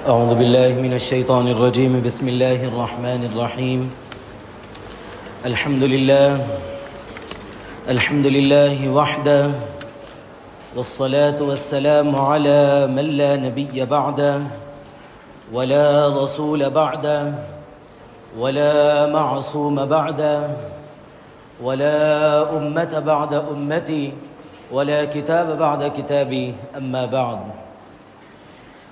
أعوذ بالله من الشيطان الرجيم. بسم الله الرحمن الرحيم. الحمد لله وحده، والصلاة والسلام على من لا نبي بعده ولا رسول بعده ولا معصوم بعده ولا أمة بعد أمتي ولا كتاب بعد كتابي. أما بعد،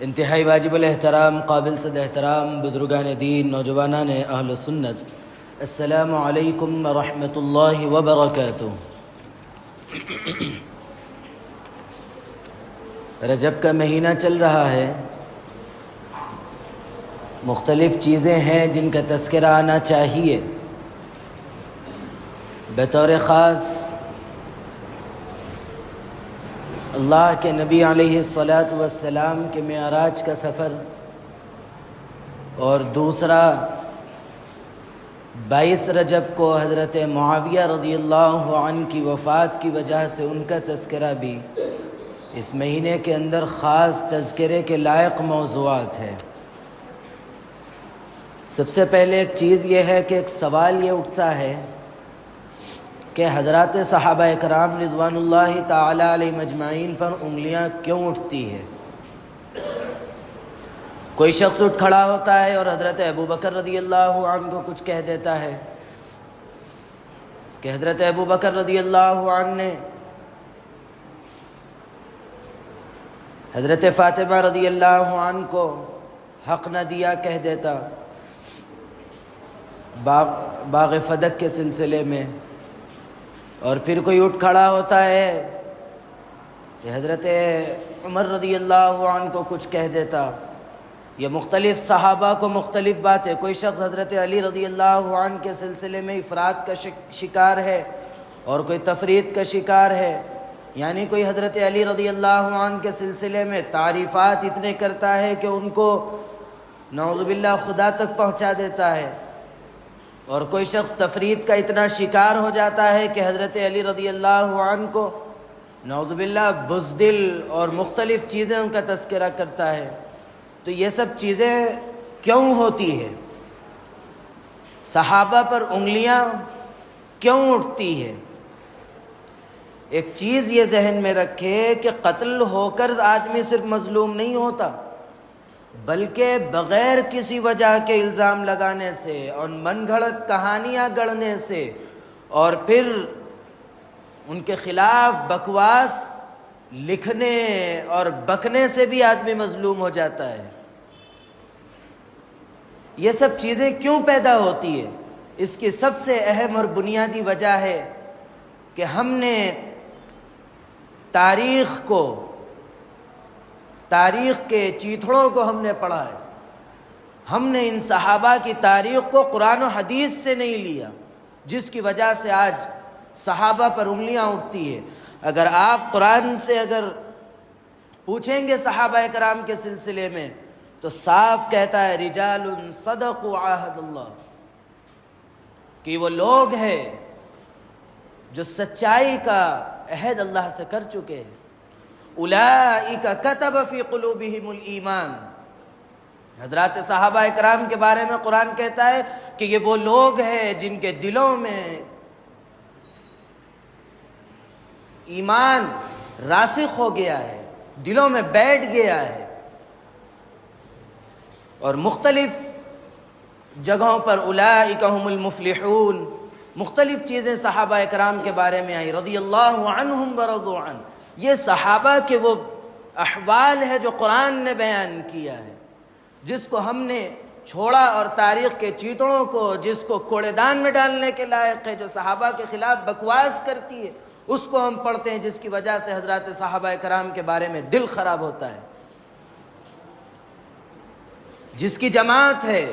انتہائی واجب الاحترام، قابل صد احترام بزرگان دین، نوجوانان اہل سنت، السلام علیکم ورحمۃ اللہ وبرکاتہ۔ رجب کا مہینہ چل رہا ہے، مختلف چیزیں ہیں جن کا تذکرہ آنا چاہیے۔ بطور خاص اللہ کے نبی علیہ الصلاۃ والسلام کے معراج کا سفر، اور دوسرا 22 رجب کو حضرت معاویہ رضی اللہ عنہ کی وفات کی وجہ سے ان کا تذکرہ بھی اس مہینے کے اندر خاص تذکرے کے لائق موضوعات ہے۔ سب سے پہلے ایک چیز یہ ہے کہ ایک سوال یہ اٹھتا ہے کہ حضرات صحابہ اکرام رضوان اللہ تعالی علیہ مجمعین پر انگلیاں کیوں اٹھتی ہے؟ کوئی شخص اٹھ کھڑا ہوتا ہے اور حضرت ابو بکر رضی اللہ عنہ کو کچھ کہہ دیتا ہے کہ حضرت ابو بکر رضی اللہ عنہ نے حضرت فاطمہ رضی اللہ عنہ کو حق نہ دیا کہہ دیتا باغ فدق کے سلسلے میں، اور پھر کوئی اٹھ کھڑا ہوتا ہے کہ حضرت عمر رضی اللہ عنہ کو کچھ کہہ دیتا، یا مختلف صحابہ کو مختلف باتیں۔ کوئی شخص حضرت علی رضی اللہ عنہ کے سلسلے میں افراد کا شکار ہے اور کوئی تفرید کا شکار ہے، یعنی کوئی حضرت علی رضی اللہ عنہ کے سلسلے میں تعریفات اتنے کرتا ہے کہ ان کو نعوذ باللہ خدا تک پہنچا دیتا ہے، اور کوئی شخص تفرید کا اتنا شکار ہو جاتا ہے کہ حضرت علی رضی اللہ عنہ کو نعوذ باللہ بزدل اور مختلف چیزیں ان کا تذکرہ کرتا ہے۔ تو یہ سب چیزیں کیوں ہوتی ہے؟ صحابہ پر انگلیاں کیوں اٹھتی ہے؟ ایک چیز یہ ذہن میں رکھے کہ قتل ہو کر آدمی صرف مظلوم نہیں ہوتا، بلکہ بغیر کسی وجہ کے الزام لگانے سے اور من گھڑت کہانیاں گڑھنے سے اور پھر ان کے خلاف بکواس لکھنے اور بکنے سے بھی آدمی مظلوم ہو جاتا ہے۔ یہ سب چیزیں کیوں پیدا ہوتی ہے؟ اس کی سب سے اہم اور بنیادی وجہ ہے کہ ہم نے تاریخ کے چیتھڑوں کو ہم نے پڑھا ہے، ہم نے ان صحابہ کی تاریخ کو قرآن و حدیث سے نہیں لیا، جس کی وجہ سے آج صحابہ پر انگلیاں اٹھتی ہے۔ اگر آپ قرآن سے اگر پوچھیں گے صحابہ کرام کے سلسلے میں تو صاف کہتا ہے رجال صدقوا عہد اللہ، کہ وہ لوگ ہیں جو سچائی کا عہد اللہ سے کر چکے ہیں۔ اولئک کتب فی قلوبہم الایمان، حضرات صحابہ اکرام کے بارے میں قرآن کہتا ہے کہ یہ وہ لوگ ہیں جن کے دلوں میں ایمان راسخ ہو گیا ہے، دلوں میں بیٹھ گیا ہے۔ اور مختلف جگہوں پر اولئک هم المفلحون مختلف چیزیں صحابہ اکرام کے بارے میں آئی، رضی اللہ عنہم ورضوا عنہ۔ یہ صحابہ کے وہ احوال ہے جو قرآن نے بیان کیا ہے، جس کو ہم نے چھوڑا، اور تاریخ کے چیتڑوں کو جس کو کوڑے دان میں ڈالنے کے لائق ہے، جو صحابہ کے خلاف بکواس کرتی ہے، اس کو ہم پڑھتے ہیں، جس کی وجہ سے حضرات صحابہ کرام کے بارے میں دل خراب ہوتا ہے۔ جس کی جماعت ہے،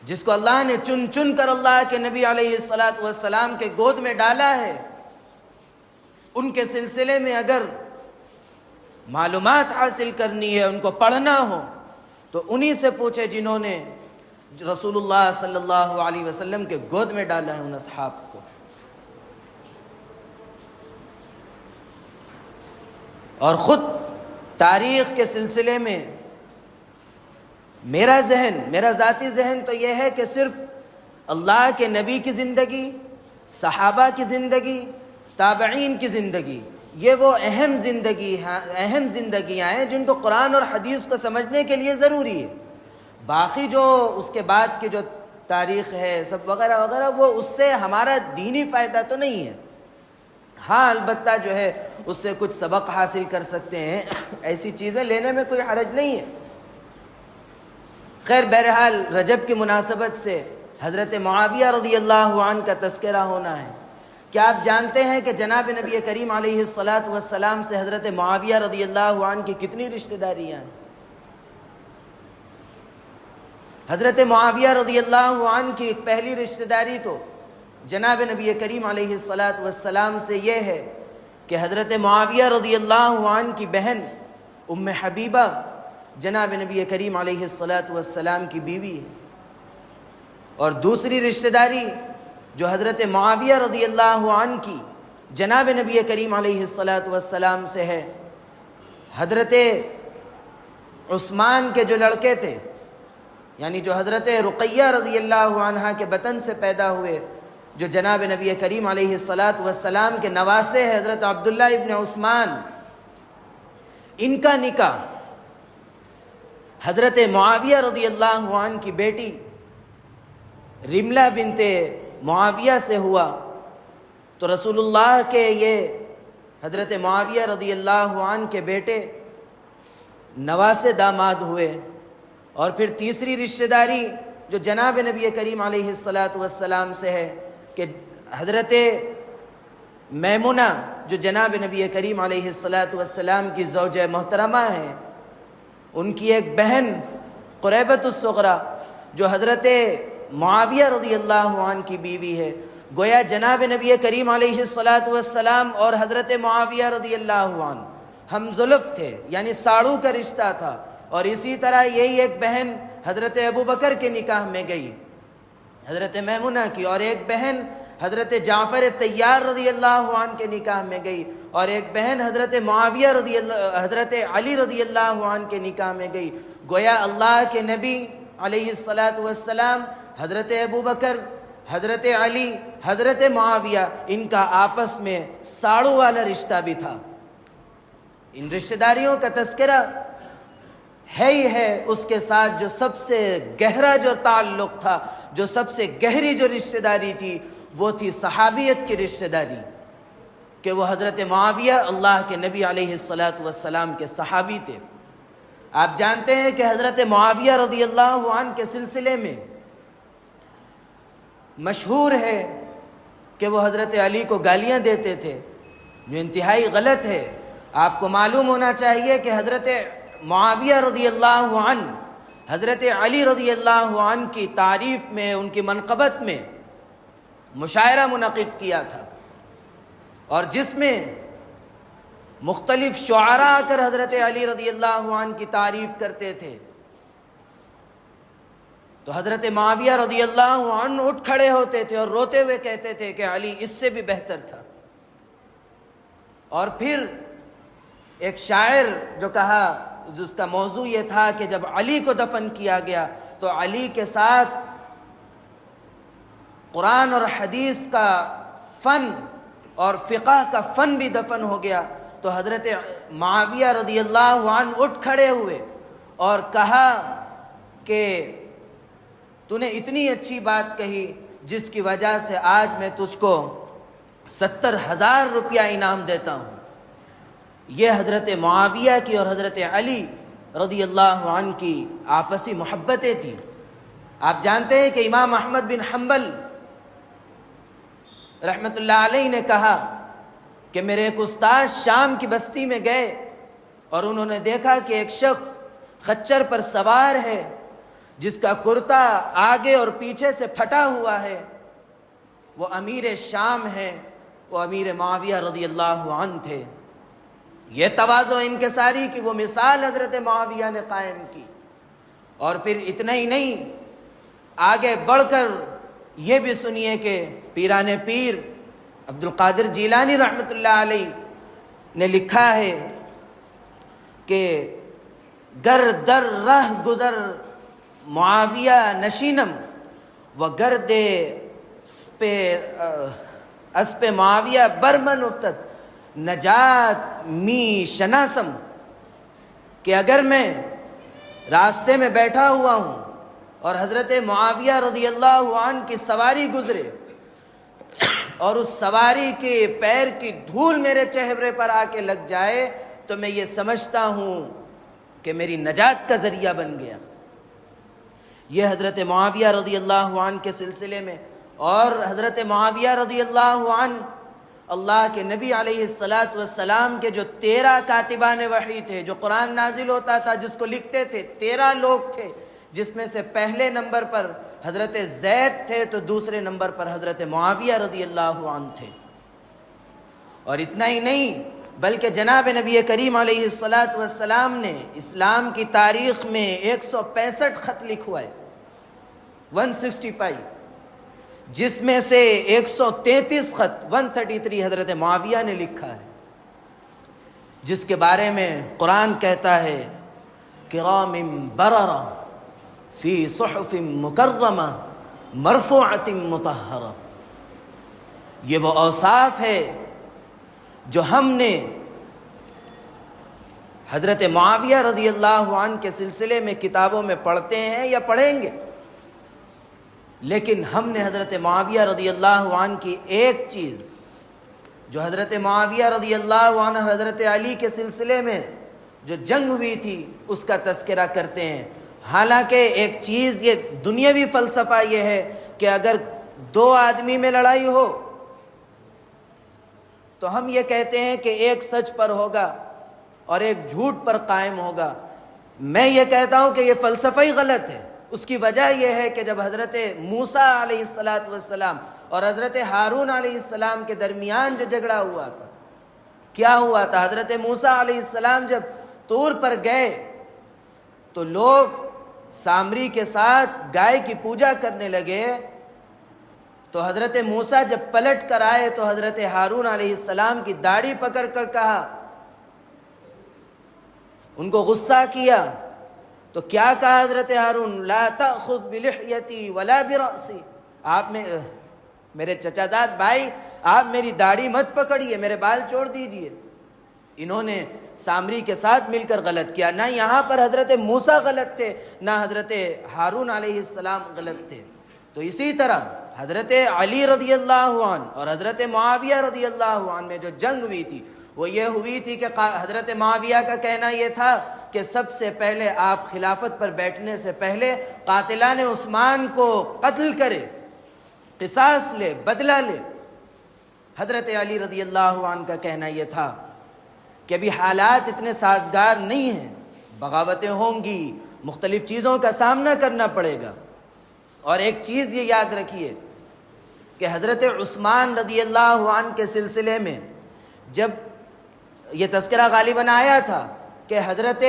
جس کو اللہ نے چن چن کر اللہ کے نبی علیہ الصلاۃ والسلام کے گود میں ڈالا ہے، ان کے سلسلے میں اگر معلومات حاصل کرنی ہے، ان کو پڑھنا ہو، تو انہی سے پوچھے جنہوں نے رسول اللہ صلی اللہ علیہ وسلم کے گود میں ڈالا ہے، ان اصحاب کو۔ اور خود تاریخ کے سلسلے میں میرا ذہن، میرا ذاتی ذہن تو یہ ہے کہ صرف اللہ کے نبی کی زندگی، صحابہ کی زندگی، تابعین کی زندگی، یہ وہ اہم زندگیاں ہیں جن کو قرآن اور حدیث کو سمجھنے کے لیے ضروری ہے۔ باقی جو اس کے بعد کی جو تاریخ ہے سب وغیرہ وغیرہ، وہ اس سے ہمارا دینی فائدہ تو نہیں ہے۔ ہاں البتہ جو ہے اس سے کچھ سبق حاصل کر سکتے ہیں، ایسی چیزیں لینے میں کوئی حرج نہیں ہے۔ خیر بہرحال رجب کی مناسبت سے حضرت معاویہ رضی اللہ عنہ کا تذکرہ ہونا ہے۔ کیا آپ جانتے ہیں کہ جناب نبی کریم علیہ الصلاۃ سے حضرت معاویہ رضی اللہ عنہ کی کتنی رشتہ داریاں ہیں؟ حضرت معاویہ رضی اللہ عنہ کی ایک پہلی رشتہ داری تو جناب نبی کریم علیہ الصلاۃ سے یہ ہے کہ حضرت معاویہ رضی اللہ عنہ کی بہن ام حبیبہ جناب نبی کریم علیہ الصلاۃ کی بیوی ہے، اور دوسری رشتہ داری جو حضرت معاویہ رضی اللہ عنہ کی جناب نبی کریم علیہ الصلاۃ سے ہے، حضرت عثمان کے جو لڑکے تھے، یعنی جو حضرت رقیہ رضی اللہ عنہا کے بطن سے پیدا ہوئے، جو جناب نبی کریم علیہ الصلاۃ کے نواسے ہیں، حضرت عبداللہ ابن عثمان، ان کا نکاح حضرت معاویہ رضی اللہ عنہ کی بیٹی رملہ بنت معاویہ سے ہوا۔ تو رسول اللہ کے یہ حضرت معاویہ رضی اللہ عنہ کے بیٹے نواسے داماد ہوئے۔ اور پھر تیسری رشتہ داری جو جناب نبی کریم علیہ الصلاۃ سے ہے کہ حضرت میمونہ جو جناب نبی کریم علیہ الصلاۃ کی زوجہ محترمہ ہیں، ان کی ایک بہن قریبۃ الصغریٰ جو حضرت معاویہ رضی اللہ عنہ کی بیوی ہے۔ گویا جناب نبی کریم علیہ الصلاۃ اور حضرت معاویہ رضی اللہ عنہ ہم زلف تھے، یعنی ساڑو کا رشتہ تھا۔ اور اسی طرح یہی ایک بہن حضرت ابوبکر کے نکاح میں گئی، حضرت میمونہ کی، اور ایک بہن حضرت جعفر طیار رضی اللہ عنہ کے نکاح میں گئی، اور ایک بہن حضرت حضرت علی رضی اللہ عنہ کے نکاح میں گئی۔ گویا اللہ کے نبی علیہ الصلاۃ حضرت ابوبکر، حضرت علی، حضرت معاویہ، ان کا آپس میں ساڑو والا رشتہ بھی تھا۔ ان رشتہ داریوں کا تذکرہ ہے ہی ہے اس کے ساتھ جو سب سے گہرا جو تعلق تھا، جو سب سے گہری جو رشتہ داری تھی، وہ تھی صحابیت کی رشتہ داری، کہ وہ حضرت معاویہ اللہ کے نبی علیہ الصلاۃ کے صحابی تھے۔ آپ جانتے ہیں کہ حضرت معاویہ رضی اللہ عنہ کے سلسلے میں مشہور ہے کہ وہ حضرت علی کو گالیاں دیتے تھے، جو انتہائی غلط ہے۔ آپ کو معلوم ہونا چاہیے کہ حضرت معاویہ رضی اللہ عنہ حضرت علی رضی اللہ عنہ کی تعریف میں، ان کی منقبت میں مشاعرہ منعقد کیا تھا، اور جس میں مختلف شعراء آ کر حضرت علی رضی اللہ عنہ کی تعریف کرتے تھے۔ تو حضرت معاویہ رضی اللہ عنہ اٹھ کھڑے ہوتے تھے اور روتے ہوئے کہتے تھے کہ علی اس سے بھی بہتر تھا۔ اور پھر ایک شاعر جو کہا، جس کا موضوع یہ تھا کہ جب علی کو دفن کیا گیا تو علی کے ساتھ قرآن اور حدیث کا فن اور فقہ کا فن بھی دفن ہو گیا۔ تو حضرت معاویہ رضی اللہ عنہ اٹھ کھڑے ہوئے اور کہا کہ تو نے اتنی اچھی بات کہی جس کی وجہ سے آج میں تجھ کو 70,000 روپیہ انعام دیتا ہوں۔ یہ حضرت معاویہ کی اور حضرت علی رضی اللہ عنہ کی آپسی محبتیں تھیں۔ آپ جانتے ہیں کہ امام احمد بن حنبل رحمۃ اللہ علیہ نے کہا کہ میرے ایک استاد شام کی بستی میں گئے اور انہوں نے دیکھا کہ ایک شخص خچر پر سوار ہے جس کا کرتا آگے اور پیچھے سے پھٹا ہوا ہے، وہ امیر شام ہے، وہ امیر معاویہ رضی اللہ عنہ تھے۔ یہ تواضع انکساری کی وہ مثال حضرت معاویہ نے قائم کی۔ اور پھر اتنا ہی نہیں، آگے بڑھ کر یہ بھی سنیے کہ پیران پیر عبد القادر جیلانی رحمۃ اللہ علیہ نے لکھا ہے کہ گر در رہ گزر معاویہ نشینم و گرد اسپ معاویہ برمن افتد نجات می شناسم، کہ اگر میں راستے میں بیٹھا ہوا ہوں اور حضرت معاویہ رضی اللہ عنہ کی سواری گزرے اور اس سواری کے پیر کی دھول میرے چہرے پر آ کے لگ جائے تو میں یہ سمجھتا ہوں کہ میری نجات کا ذریعہ بن گیا۔ یہ حضرت معاویہ رضی اللہ عنہ کے سلسلے میں، اور حضرت معاویہ رضی اللہ عنہ اللہ کے نبی علیہ السلام کے جو 13 کاتبان وحی تھے، جو قرآن نازل ہوتا تھا جس کو لکھتے تھے، 13 لوگ تھے، جس میں سے پہلے نمبر پر حضرت زید تھے تو دوسرے نمبر پر حضرت معاویہ رضی اللہ عنہ تھے۔ اور اتنا ہی نہیں بلکہ جناب نبی کریم علیہ السلام نے اسلام کی تاریخ میں 165 خط لکھوائے، 165، جس میں سے 133 خط 133 حضرت معاویہ نے لکھا ہے، جس کے بارے میں قرآن کہتا ہے کرام بررہ فی صحف مکرمہ مرفوعۃ مطہرہ۔ یہ وہ اوصاف ہے جو ہم نے حضرت معاویہ رضی اللہ عنہ کے سلسلے میں کتابوں میں پڑھتے ہیں یا پڑھیں گے، لیکن ہم نے حضرت معاویہ رضی اللہ عنہ کی ایک چیز جو حضرت معاویہ رضی اللہ عنہ حضرت علی کے سلسلے میں جو جنگ ہوئی تھی اس کا تذکرہ کرتے ہیں۔ حالانکہ ایک چیز یہ دنیاوی فلسفہ یہ ہے کہ اگر 2 آدمی میں لڑائی ہو تو ہم یہ کہتے ہیں کہ ایک سچ پر ہوگا اور ایک جھوٹ پر قائم ہوگا۔ میں یہ کہتا ہوں کہ یہ فلسفہ ہی غلط ہے۔ اس کی وجہ یہ ہے کہ جب حضرت موسیٰ علیہ السلام اور حضرت ہارون علیہ السلام کے درمیان جو جھگڑا ہوا تھا، کیا ہوا تھا؟ حضرت موسیٰ علیہ السلام جب طور پر گئے تو لوگ سامری کے ساتھ گائے کی پوجا کرنے لگے، تو حضرت موسیٰ جب پلٹ کر آئے تو حضرت ہارون علیہ السلام کی داڑھی پکڑ کر کہا، ان کو غصہ کیا تو کیا کہا حضرت ہارون؟ لا تأخذ بلحیتی ولا برأسی، آپ میرے چچا زاد بھائی آپ میری داڑھی مت پکڑیے، میرے بال چھوڑ دیجئے۔ انہوں نے سامری کے ساتھ مل کر غلط کیا۔ نہ یہاں پر حضرت موسیٰ غلط تھے، نہ حضرت ہارون علیہ السلام غلط تھے۔ تو اسی طرح حضرت علی رضی اللہ عنہ اور حضرت معاویہ رضی اللہ عنہ میں جو جنگ ہوئی تھی وہ یہ ہوئی تھی کہ حضرت معاویہ کا کہنا یہ تھا کہ سب سے پہلے آپ خلافت پر بیٹھنے سے پہلے قاتلان عثمان کو قتل کرے، قصاص لے، بدلہ لے۔ حضرت علی رضی اللہ عنہ کا کہنا یہ تھا کہ ابھی حالات اتنے سازگار نہیں ہیں، بغاوتیں ہوں گی، مختلف چیزوں کا سامنا کرنا پڑے گا۔ اور ایک چیز یہ یاد رکھیے کہ حضرت عثمان رضی اللہ عنہ کے سلسلے میں جب یہ تذکرہ غالباً آیا تھا کہ حضرت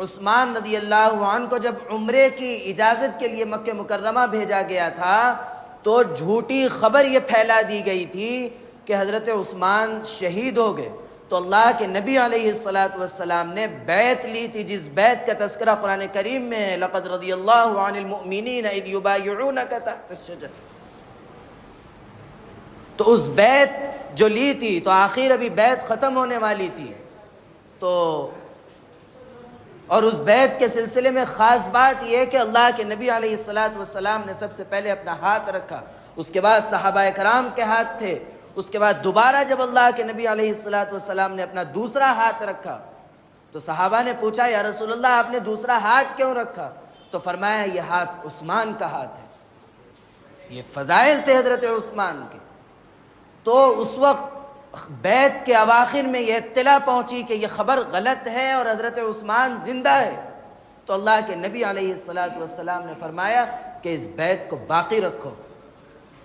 عثمان رضی اللہ عنہ کو جب عمرے کی اجازت کے لیے مکہ مکرمہ بھیجا گیا تھا تو جھوٹی خبر یہ پھیلا دی گئی تھی کہ حضرت عثمان شہید ہو گئے۔ تو اللہ کے نبی علیہ السلام نے بیعت لی تھی، جس بیعت کا تذکرہ قرآن کریم میں ہے، لقد رضی اللہ عن المؤمنین اذ یبایعونک تحت الشجر۔ تو اس بیعت جو لی تھی تو آخر ابھی بیعت ختم ہونے والی تھی، تو اور اس بیعت کے سلسلے میں خاص بات یہ ہے کہ اللہ کے نبی علیہ السلام نے سب سے پہلے اپنا ہاتھ رکھا، اس کے بعد صحابہ کرام کے ہاتھ تھے، اس کے بعد دوبارہ جب اللہ کے نبی علیہ السلام نے اپنا دوسرا ہاتھ رکھا تو صحابہ نے پوچھا یا رسول اللہ آپ نے دوسرا ہاتھ کیوں رکھا؟ تو فرمایا یہ ہاتھ عثمان کا ہاتھ ہے، یہ فضائل تھے حضرت عثمان کے۔ تو اس وقت بیعت کے اواخر میں یہ اطلاع پہنچی کہ یہ خبر غلط ہے اور حضرت عثمان زندہ ہے، تو اللہ کے نبی علیہ السلام نے فرمایا کہ اس بیعت کو باقی رکھو۔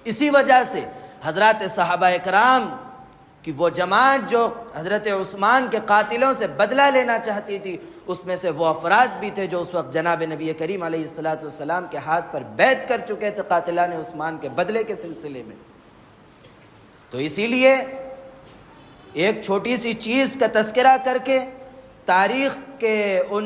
اسی وجہ سے حضرات صحابہ کرام کی وہ جماعت جو حضرت عثمان کے قاتلوں سے بدلہ لینا چاہتی تھی، اس میں سے وہ افراد بھی تھے جو اس وقت جناب نبی کریم علیہ السلام کے ہاتھ پر بیعت کر چکے تھے قاتلان عثمان کے بدلے کے سلسلے میں۔ تو اسی لیے ایک چھوٹی سی چیز کا تذکرہ کر کے تاریخ کے ان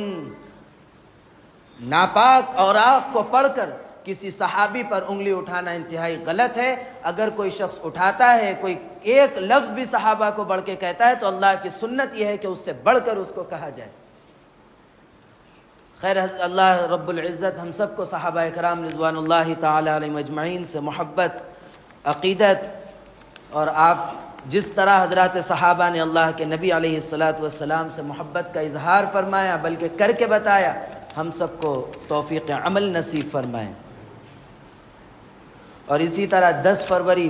ناپاک اوراق کو پڑھ کر کسی صحابی پر انگلی اٹھانا انتہائی غلط ہے۔ اگر کوئی شخص اٹھاتا ہے، کوئی ایک لفظ بھی صحابہ کو بڑھ کے کہتا ہے، تو اللہ کی سنت یہ ہے کہ اس سے بڑھ کر اس کو کہا جائے۔ خیر، اللہ رب العزت ہم سب کو صحابہ کرام رضوان اللہ تعالی علیہم اجمعین سے محبت، عقیدت، اور آپ جس طرح حضرات صحابہ نے اللہ کے نبی علیہ الصلاۃ والسلام سے محبت کا اظہار فرمایا بلکہ کر کے بتایا، ہم سب کو توفیق عمل نصیب فرمائیں۔ اور اسی طرح 10 فروری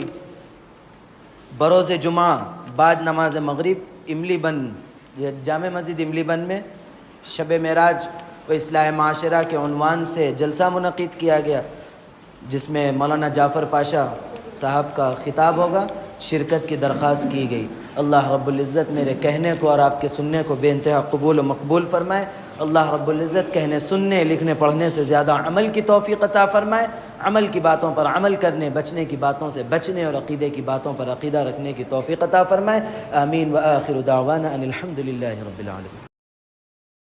بروز جمعہ بعد نماز مغرب املی بند، جامع مسجد املی بند میں شب معراج و اصلاح معاشرہ کے عنوان سے جلسہ منعقد کیا گیا، جس میں مولانا جعفر پاشا صاحب کا خطاب ہوگا۔ شرکت کی درخواست کی گئی۔ اللہ رب العزت میرے کہنے کو اور آپ کے سننے کو بے انتہا قبول و مقبول فرمائے۔ اللہ رب العزت کہنے، سننے، لکھنے، پڑھنے سے زیادہ عمل کی توفیق عطا فرمائے۔ عمل کی باتوں پر عمل کرنے، بچنے کی باتوں سے بچنے، اور عقیدے کی باتوں پر عقیدہ رکھنے کی توفیق عطا فرمائے۔ آمین۔ وآخر دعوانا ان الحمد للہ رب العالمین۔